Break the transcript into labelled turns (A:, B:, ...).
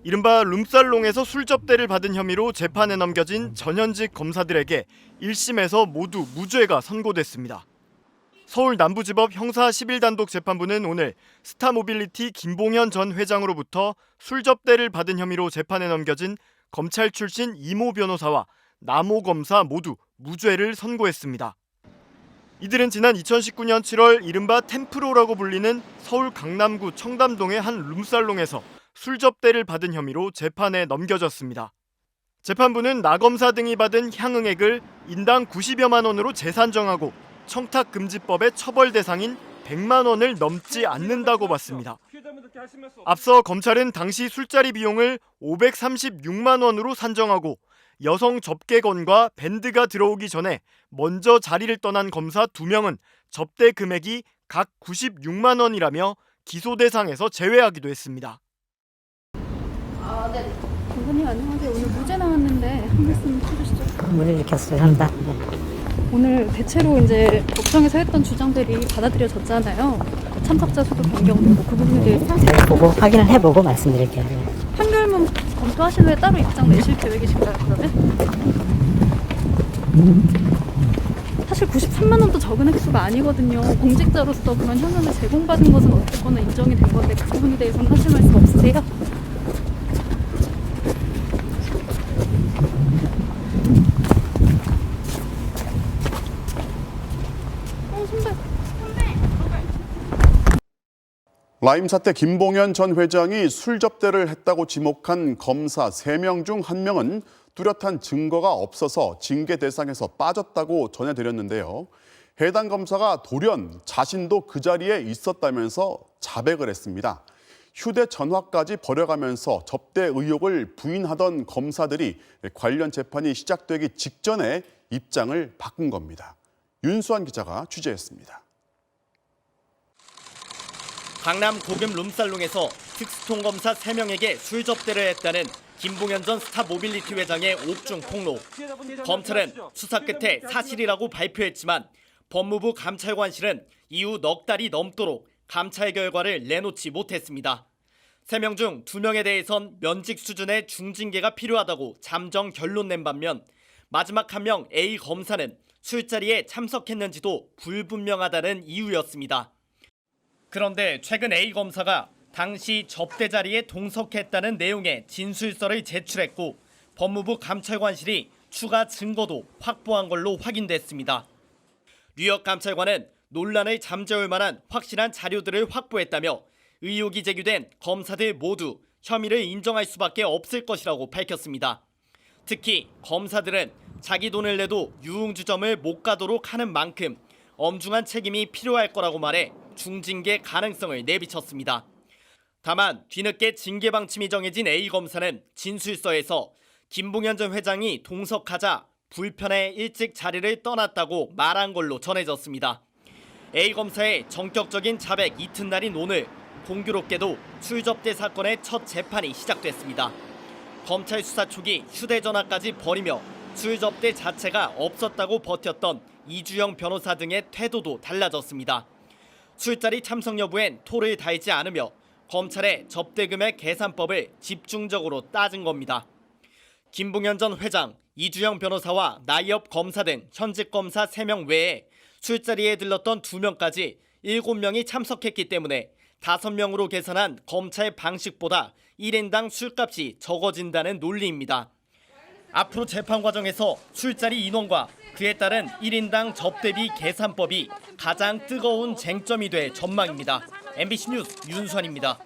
A: 이른바 룸살롱에서 술 접대를 받은 혐의로 재판에 넘겨진 전현직 검사들에게 1심에서 모두 무죄가 선고됐습니다. 서울 남부지법 형사 11단독 재판부는 오늘 스타모빌리티 김봉현 전 회장으로부터 술 접대를 받은 혐의로 재판에 넘겨진 검찰 출신 이모 변호사와 남모 검사 모두 무죄를 선고했습니다. 이들은 지난 2019년 7월 이른바 템프로라고 불리는 서울 강남구 청담동의 한 룸살롱에서 술 접대를 받은 혐의로 재판에 넘겨졌습니다. 재판부는 나 검사 등이 받은 향응액을 인당 90여만 원으로 재산정하고 청탁금지법의 처벌 대상인 100만 원을 넘지 않는다고 봤습니다. 앞서 검찰은 당시 술자리 비용을 536만 원으로 산정하고 여성 접객원과 밴드가 들어오기 전에 먼저 자리를 떠난 검사 2명은 접대 금액이 각 96만 원이라며 기소 대상에서 제외하기도 했습니다.
B: 네. 검사님 안녕하세요. 오늘 무죄 나왔는데 한 말씀 해주시죠.
C: 문을 일으켰어요. 합니다.
B: 오늘 대체로 이제 법정에서 했던 주장들이 받아들여졌잖아요. 참석자 수도 변경되고 그 부분에 대해서
C: 보고 확인을 해보고 말씀드릴게요.
B: 판결문 검토하신 후에 따로 입장 내실 계획이신가요? 그러면? 사실 93만 원도 적은 액수가 아니거든요. 공직자로서 그런 현금을 제공받은 것은 어쨌거나 인정이 된 건데 그 부분에 대해서는 하실 말씀 없으세요?
D: 라임 사태 김봉현 전 회장이 술 접대를 했다고 지목한 검사 3명 중 1명은 뚜렷한 증거가 없어서 징계 대상에서 빠졌다고 전해드렸는데요. 해당 검사가 돌연 자신도 그 자리에 있었다면서 자백을 했습니다. 휴대전화까지 버려가면서 접대 의혹을 부인하던 검사들이 관련 재판이 시작되기 직전에 입장을 바꾼 겁니다. 윤수환 기자가 취재했습니다.
E: 강남 고급 룸살롱에서 특수통검사 3명에게 술 접대를 했다는 김봉현 전 스타모빌리티 회장의 옥중 폭로. 검찰은 수사 끝에 사실이라고 발표했지만 법무부 감찰관실은 이후 넉 달이 넘도록 감찰 결과를 내놓지 못했습니다. 3명 중 2명에 대해선 면직 수준의 중징계가 필요하다고 잠정 결론 낸 반면 마지막 1명 A 검사는 술자리에 참석했는지도 불분명하다는 이유였습니다. 그런데 최근 A 검사가 당시 접대 자리에 동석했다는 내용의 진술서를 제출했고 법무부 감찰관실이 추가 증거도 확보한 걸로 확인됐습니다. 뉴욕 감찰관은 논란을 잠재울 만한 확실한 자료들을 확보했다며 의혹이 제기된 검사들 모두 혐의를 인정할 수밖에 없을 것이라고 밝혔습니다. 특히 검사들은 자기 돈을 내도 유흥주점을 못 가도록 하는 만큼 엄중한 책임이 필요할 거라고 말해 중징계 가능성을 내비쳤습니다. 다만 뒤늦게 징계 방침이 정해진 A 검사는 진술서에서 김봉현 전 회장이 동석하자 불편해 일찍 자리를 떠났다고 말한 걸로 전해졌습니다. A 검사의 전격적인 자백 이튿날인 오늘 공교롭게도 술 접대 사건의 첫 재판이 시작됐습니다. 검찰 수사 초기 휴대전화까지 버리며 술 접대 자체가 없었다고 버텼던 이주영 변호사 등의 태도도 달라졌습니다. 술자리 참석 여부엔 토를 달지 않으며 검찰의 접대금액 계산법을 집중적으로 따진 겁니다. 김봉현 전 회장, 이주영 변호사와 나이업 검사 등 현직 검사 3명 외에 술자리에 들렀던 2명까지 7명이 참석했기 때문에 5명으로 계산한 검찰 방식보다 1인당 술값이 적어진다는 논리입니다. 앞으로 재판 과정에서 술자리 인원과 그에 따른 1인당 접대비 계산법이 가장 뜨거운 쟁점이 될 전망입니다. MBC 뉴스 윤수환입니다.